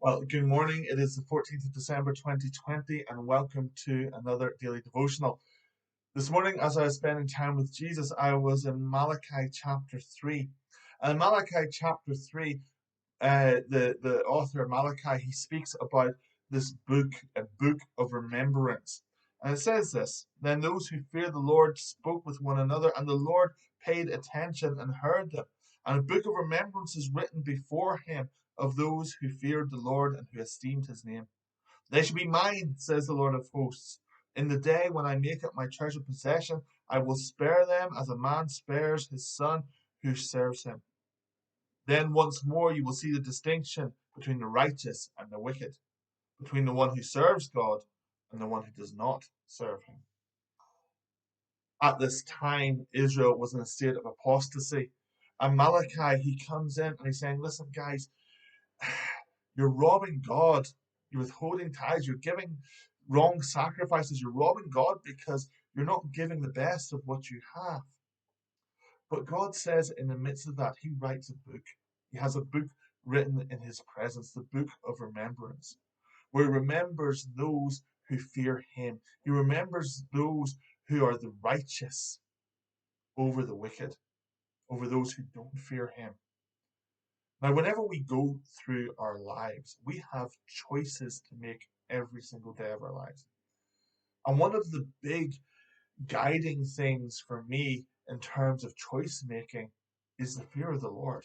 Well, good morning. It is the 14th of December 2020, and welcome to another daily devotional. This morning, as I was spending time with Jesus, I was in Malachi chapter 3. And in Malachi chapter 3, the author Malachi, he speaks about this book, a book of remembrance. And it says this: Then those who fear the Lord spoke with one another, and the Lord paid attention and heard them. And a book of remembrance is written before him of those who feared the Lord and who esteemed his name. They shall be mine, says the Lord of hosts. In the day when I make it my treasured possession, I will spare them as a man spares his son who serves him. Then once more you will see the distinction between the righteous and the wicked, between the one who serves God and the one who does not serve him. At this time, Israel was in a state of apostasy. And Malachi, he comes in and he's saying, listen, guys, you're robbing God. You're withholding tithes. You're giving wrong sacrifices. You're robbing God because you're not giving the best of what you have. But God says in the midst of that, he writes a book. He has a book written in his presence, the book of remembrance, where he remembers those who fear him. He remembers those who are the righteous over the wicked, over those who don't fear him. Now, whenever we go through our lives, we have choices to make every single day of our lives. And one of the big guiding things for me in terms of choice making is the fear of the Lord.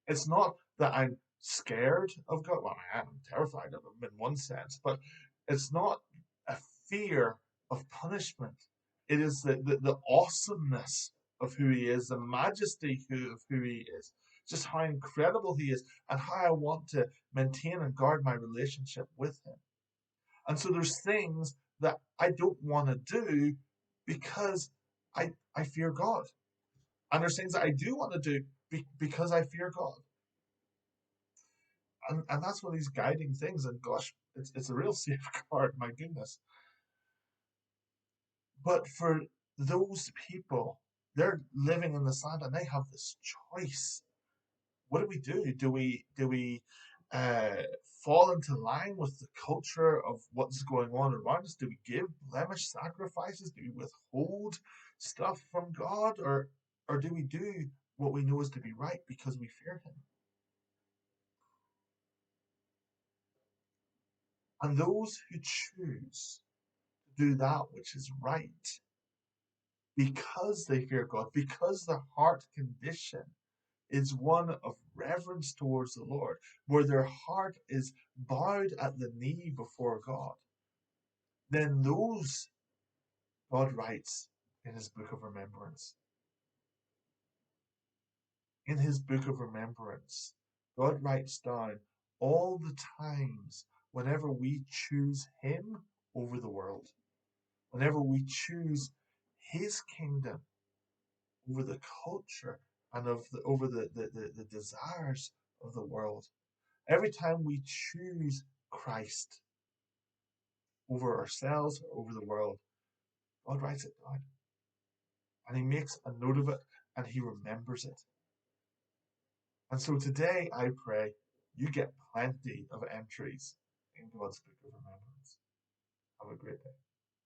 It's not that I'm scared of God. Well, I am terrified of him in one sense, but it's not a fear of punishment. It is the awesomeness of who he is, the majesty of who he is, just how incredible he is, and how I want to maintain and guard my relationship with him. And so there's things that I don't want to do because I fear God. And there's things that I do want to do because I fear God. And that's one of these guiding things. And gosh, it's a real safeguard, my goodness. But for those people, they're living in the sand and they have this choice. What do we do? Do we uh, fall into line with the culture of what's going on around us? Do we give blemish sacrifices? Do we withhold stuff from God, or do we do what we know is to be right because we fear Him? And those who choose to do that which is right because they fear God, because their heart condition is one of reverence towards the Lord, where their heart is bowed at the knee before God, then those God writes in his book of remembrance. In his book of remembrance, God writes down all the times whenever we choose him over the world, whenever we choose his kingdom over the culture and over the desires of the world. Every time we choose Christ over ourselves or over the world, God writes it down. And He makes a note of it and He remembers it. And so today I pray you get plenty of entries in God's book of remembrance. Have a great day.